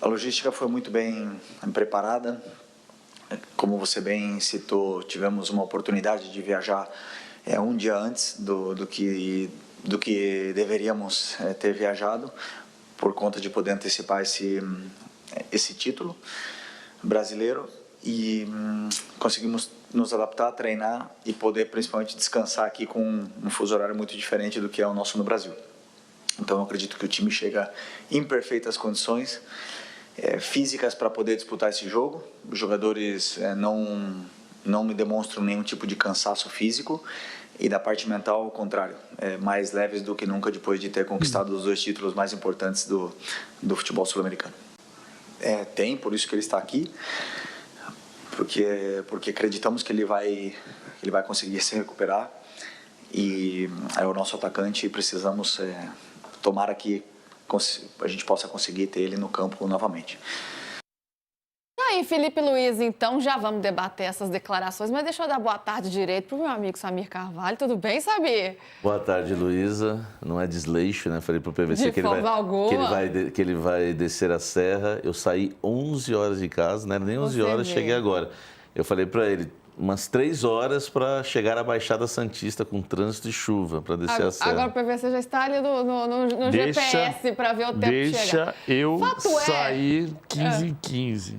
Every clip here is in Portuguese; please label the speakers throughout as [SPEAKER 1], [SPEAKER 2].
[SPEAKER 1] A logística foi muito bem preparada. Como você bem citou, tivemos uma oportunidade de viajar um dia antes do que deveríamos ter viajado, por conta de poder antecipar esse título brasileiro, e conseguimos nos adaptar, treinar e poder principalmente descansar aqui com um fuso horário muito diferente do que é o nosso no Brasil. Então eu acredito que o time chega em perfeitas condições físicas para poder disputar esse jogo. Os jogadores não me demonstram nenhum tipo de cansaço físico, e da parte mental, ao contrário, mais leves do que nunca depois de ter conquistado os 2 títulos mais importantes do futebol sul-americano. Por isso que ele está aqui, porque acreditamos que ele vai conseguir se recuperar, e é o nosso atacante, e precisamos tomara que a gente possa conseguir ter ele no campo novamente.
[SPEAKER 2] Aí, Felipe Luiz, então já vamos debater essas declarações, mas deixa eu dar boa tarde direito pro meu amigo Samir Carvalho. Tudo bem, Samir?
[SPEAKER 3] Boa tarde, Luísa. Não é desleixo, né? Falei pro PVC
[SPEAKER 2] de forma alguma.
[SPEAKER 3] Que ele vai descer a serra. Eu saí 11 horas de casa, não era nem 11 horas, cheguei agora. Eu falei para ele, umas 3 horas para chegar à Baixada Santista com trânsito e chuva, para descer a serra.
[SPEAKER 2] Agora o PVC já está ali no GPS para ver o tempo de chegar.
[SPEAKER 4] Deixa eu sair 15h15.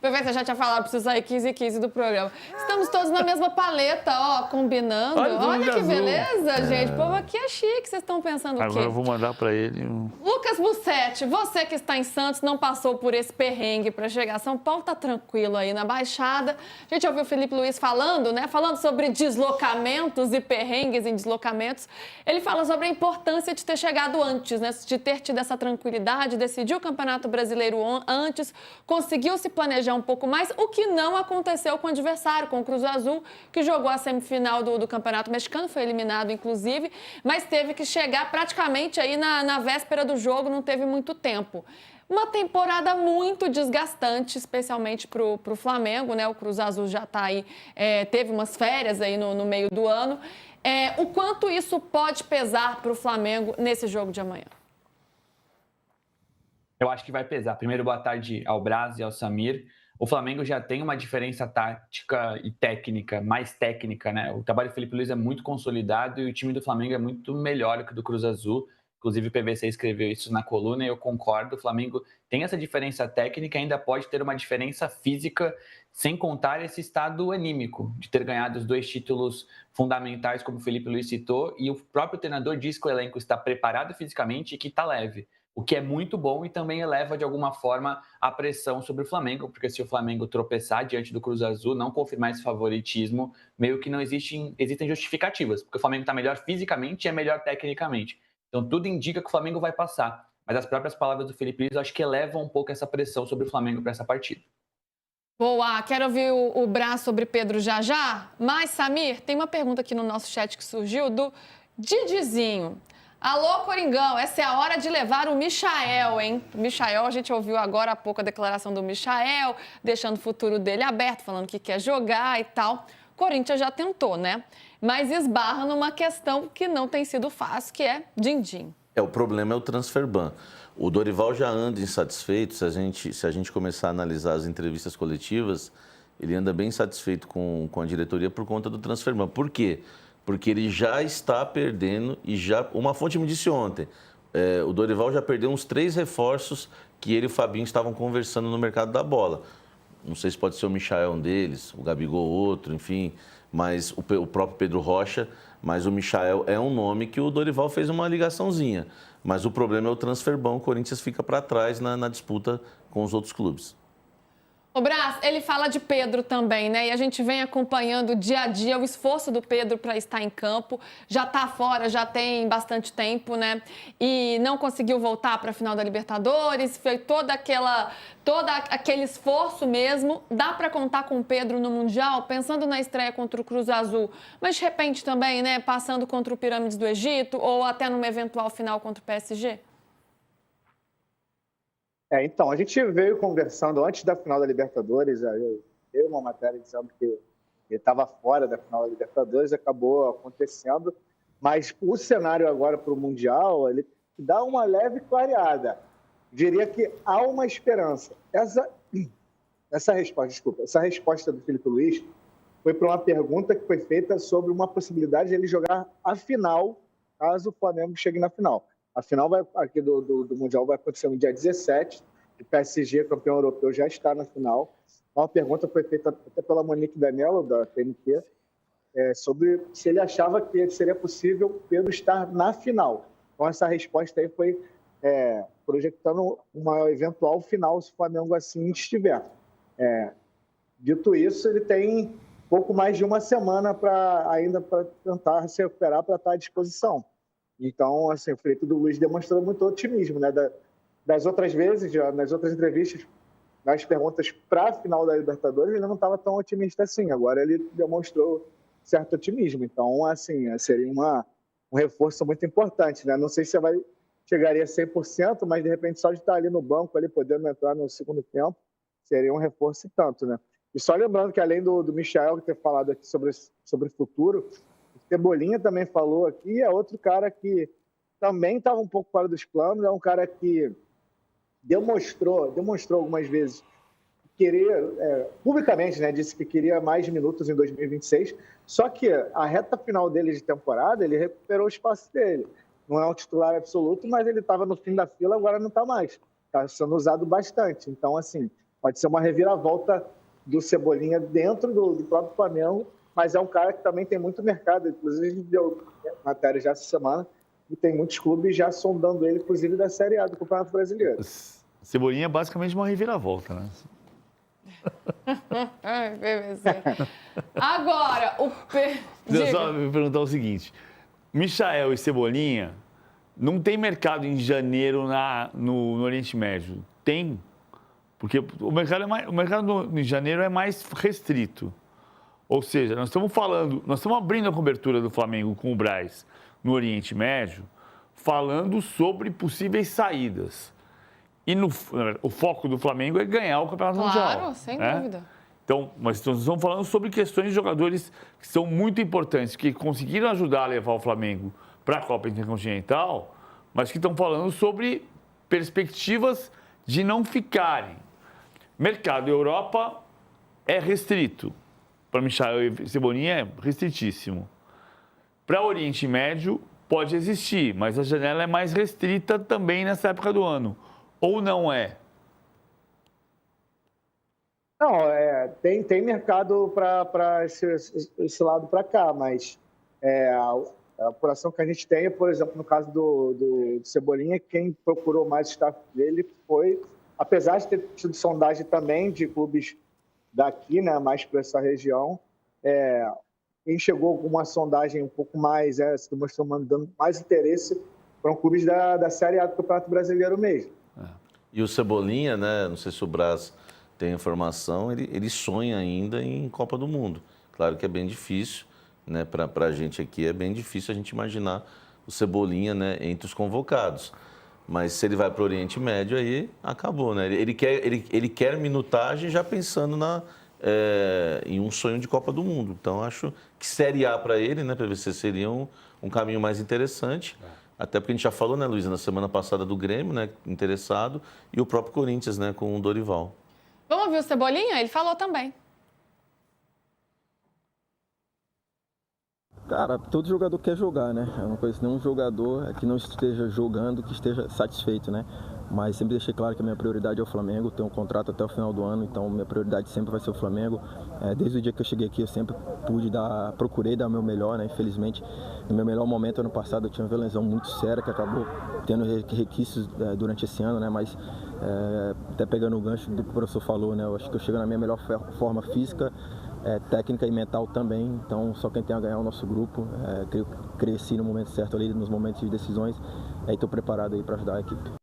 [SPEAKER 2] PVC já tinha falado, preciso sair 15h15 do programa. Estamos todos na mesma paleta, ó, combinando. Olha que beleza, gente. O povo aqui é chique, vocês estão pensando o quê?
[SPEAKER 4] Agora eu vou mandar para ele
[SPEAKER 2] Lucas Bussetti, você que está em Santos, não passou por esse perrengue para chegar a São Paulo, tá tranquilo aí na Baixada. A gente ouviu o Felipe Luiz falando, né? Falando sobre deslocamentos e perrengues em deslocamentos. Ele fala sobre a importância de ter chegado antes, né? De ter tido essa tranquilidade, decidiu o Campeonato Brasileiro antes, conseguiu se planejar um pouco mais, o que não aconteceu com o adversário, com o Cruz Azul, que jogou a semifinal do Campeonato Mexicano, foi eliminado, inclusive, mas teve que chegar praticamente aí na véspera do jogo, não teve muito tempo. Uma temporada muito desgastante, especialmente para o Flamengo, né? O Cruz Azul já está aí, teve umas férias aí no meio do ano. O quanto isso pode pesar para o Flamengo nesse jogo de amanhã?
[SPEAKER 5] Eu acho que vai pesar. Primeiro, boa tarde ao Braz e ao Samir. O Flamengo já tem uma diferença tática e técnica, mais técnica, né? O trabalho do Felipe Luiz é muito consolidado e o time do Flamengo é muito melhor que o do Cruz Azul. Inclusive, o PVC escreveu isso na coluna e eu concordo. O Flamengo tem essa diferença técnica e ainda pode ter uma diferença física, sem contar esse estado anímico de ter ganhado os 2 títulos fundamentais, como o Felipe Luiz citou. E o próprio treinador diz que o elenco está preparado fisicamente e que está leve, o que é muito bom e também eleva, de alguma forma, a pressão sobre o Flamengo, porque se o Flamengo tropeçar diante do Cruz Azul, não confirmar esse favoritismo, meio que não existem justificativas, porque o Flamengo está melhor fisicamente e é melhor tecnicamente. Então, tudo indica que o Flamengo vai passar, mas as próprias palavras do Felipe Luiz, eu acho que elevam um pouco essa pressão sobre o Flamengo para essa partida.
[SPEAKER 2] Boa, quero ouvir o Brás sobre Pedro já. Mas, Samir, tem uma pergunta aqui no nosso chat que surgiu do Didizinho. Alô, Coringão, essa é a hora de levar o Michael, hein? O Michael, a gente ouviu agora há pouco a declaração do Michael, deixando o futuro dele aberto, falando que quer jogar e tal. O Corinthians já tentou, né? Mas esbarra numa questão que não tem sido fácil, que é din-din.
[SPEAKER 3] O problema é o transfer ban. O Dorival já anda insatisfeito, se a gente começar a analisar as entrevistas coletivas, ele anda bem insatisfeito com a diretoria por conta do transfer ban. Por quê? Porque ele já está perdendo e já... Uma fonte me disse ontem, o Dorival já perdeu uns 3 reforços que ele e o Fabinho estavam conversando no mercado da bola. Não sei se pode ser o Michael um deles, o Gabigol outro, enfim, mas o próprio Pedro Rocha, mas o Michael é um nome que o Dorival fez uma ligaçãozinha. Mas o problema é o transfer ban, o Corinthians fica para trás na disputa com os outros clubes.
[SPEAKER 2] O Brás, ele fala de Pedro também, né? E a gente vem acompanhando dia a dia o esforço do Pedro para estar em campo. Já está fora, já tem bastante tempo, né? E não conseguiu voltar para a final da Libertadores. Foi todo aquele esforço mesmo. Dá para contar com o Pedro no Mundial, pensando na estreia contra o Cruz Azul. Mas de repente também, né? Passando contra o Pirâmides do Egito ou até numa eventual final contra o PSG?
[SPEAKER 6] Então, a gente veio conversando antes da final da Libertadores, eu uma matéria dizendo que ele estava fora da final da Libertadores, acabou acontecendo, mas o cenário agora para o Mundial, ele dá uma leve clareada. diria que há uma esperança. Essa resposta do Felipe Luiz foi para uma pergunta que foi feita sobre uma possibilidade de ele jogar a final, caso o Flamengo chegue na final. A final aqui do Mundial vai acontecer no dia 17, o PSG, campeão europeu, já está na final. Uma pergunta foi feita até pela Monique Danello, da TNT, sobre se ele achava que seria possível Pedro estar na final. Então, essa resposta aí foi projetando uma eventual final se o Flamengo assim estiver. Dito isso, ele tem pouco mais de uma semana ainda para tentar se recuperar, para estar à disposição. Então, assim, o Felipe Luiz demonstrou muito otimismo, né? Das outras vezes, nas outras entrevistas, nas perguntas para a final da Libertadores, ele não estava tão otimista assim. Agora ele demonstrou certo otimismo. Então, assim, seria um reforço muito importante, né? Não sei se chegaria a 100%, mas de repente só de estar ali no banco, ali podendo entrar no segundo tempo, seria um reforço e tanto, né? E só lembrando que além do Michael ter falado aqui sobre o futuro, o Cebolinha também falou aqui, é outro cara que também estava um pouco fora dos planos, é um cara que demonstrou algumas vezes querer, publicamente, né, disse que queria mais minutos em 2026, só que a reta final dele de temporada, ele recuperou o espaço dele. Não é um titular absoluto, mas ele estava no fim da fila, agora não está mais. Está sendo usado bastante. Então, assim, pode ser uma reviravolta do Cebolinha dentro do próprio Flamengo, mas é um cara que também tem muito mercado. Inclusive, a gente deu matéria já essa semana, e tem muitos clubes já sondando ele, inclusive da Série A do Campeonato Brasileiro.
[SPEAKER 4] Cebolinha é basicamente uma reviravolta, né?
[SPEAKER 2] Agora,
[SPEAKER 4] Deixa eu só me perguntar o seguinte. Michael e Cebolinha não tem mercado em janeiro no Oriente Médio? Tem? Porque o mercado em janeiro é mais restrito. Ou seja, nós estamos abrindo a cobertura do Flamengo com o Braz no Oriente Médio, falando sobre possíveis saídas. E o foco do Flamengo é ganhar o Campeonato Mundial.
[SPEAKER 2] Claro, sem dúvida.
[SPEAKER 4] Então, mas nós estamos falando sobre questões de jogadores que são muito importantes, que conseguiram ajudar a levar o Flamengo para a Copa Intercontinental, mas que estão falando sobre perspectivas de não ficarem. Mercado Europa é restrito. Para Michael e Cebolinha é restritíssimo. Para Oriente Médio pode existir, mas a janela é mais restrita também nessa época do ano. Ou não é?
[SPEAKER 6] Não, tem mercado para esse lado para cá, mas a apuração que a gente tem, por exemplo, no caso do Cebolinha, quem procurou mais staff dele foi, apesar de ter tido sondagem também de clubes daqui, né, mais para essa região, quem chegou com uma sondagem um pouco mais, se demonstrou mandando mais interesse para clubes da Série A do Campeonato Brasileiro mesmo.
[SPEAKER 3] E o Cebolinha, né, não sei se o Braz tem informação, ele sonha ainda em Copa do Mundo. Claro que é bem difícil, né, para a gente aqui é bem difícil a gente imaginar o Cebolinha, né, entre os convocados. Mas se ele vai para o Oriente Médio, aí acabou, né? Ele quer minutagem já pensando em um sonho de Copa do Mundo. Então, acho que Série A para ele, né, PVC, seria um caminho mais interessante. Até porque a gente já falou, né, Luísa, na semana passada do Grêmio, né, interessado, e o próprio Corinthians, né, com o Dorival.
[SPEAKER 2] Vamos ouvir o Cebolinha? Ele falou também.
[SPEAKER 7] Cara, todo jogador quer jogar, né? Eu não conheço nenhum jogador que não esteja jogando, que esteja satisfeito, né? Mas sempre deixei claro que a minha prioridade é o Flamengo, tenho um contrato até o final do ano, então minha prioridade sempre vai ser o Flamengo. Desde o dia que eu cheguei aqui eu sempre procurei dar o meu melhor, né? Infelizmente, no meu melhor momento ano passado eu tinha uma lesão muito séria que acabou tendo requisitos durante esse ano, né? Mas até pegando o gancho do que o professor falou, né? Eu acho que eu chego na minha melhor forma física, técnica e mental também, então só quem tem a ganhar é o nosso grupo. Cresci no momento certo ali, nos momentos de decisões, e estou preparado aí para ajudar a equipe.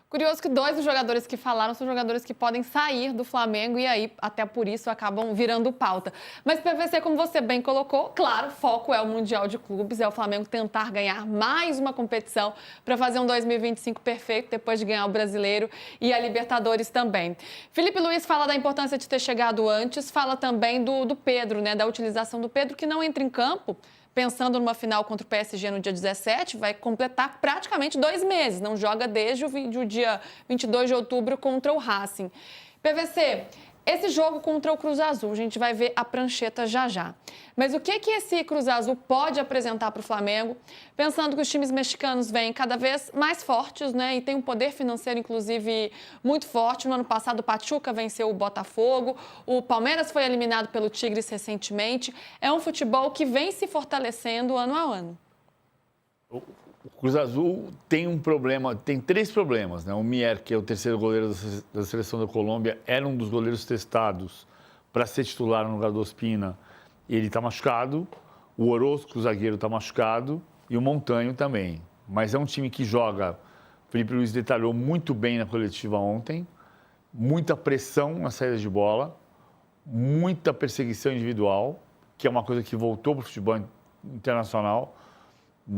[SPEAKER 2] Curioso que 2 dos jogadores que falaram são jogadores que podem sair do Flamengo e aí, até por isso, acabam virando pauta. Mas, PVC, como você bem colocou, claro, o foco é o Mundial de Clubes, é o Flamengo tentar ganhar mais uma competição para fazer um 2025 perfeito, depois de ganhar o Brasileiro e a Libertadores também. Felipe Luiz fala da importância de ter chegado antes, fala também do Pedro, né, da utilização do Pedro, que não entra em campo pensando numa final contra o PSG no dia 17, vai completar praticamente 2 meses. Não joga desde o dia 22 de outubro contra o Racing. PVC, esse jogo contra o Cruz Azul, a gente vai ver a prancheta já já. Mas o que esse Cruz Azul pode apresentar para o Flamengo? Pensando que os times mexicanos vêm cada vez mais fortes, né? E tem um poder financeiro, inclusive, muito forte. No ano passado, o Pachuca venceu o Botafogo. O Palmeiras foi eliminado pelo Tigres recentemente. É um futebol que vem se fortalecendo ano a ano.
[SPEAKER 4] O Cruz Azul tem um problema, tem 3 problemas, né? O Mier, que é o terceiro goleiro da seleção da Colômbia, era um dos goleiros testados para ser titular no lugar do Ospina. Ele está machucado, o Orozco, o zagueiro, está machucado e o Montanho também. Mas é um time que joga, o Felipe Luiz detalhou muito bem na coletiva ontem, muita pressão na saída de bola, muita perseguição individual, que é uma coisa que voltou para o futebol internacional.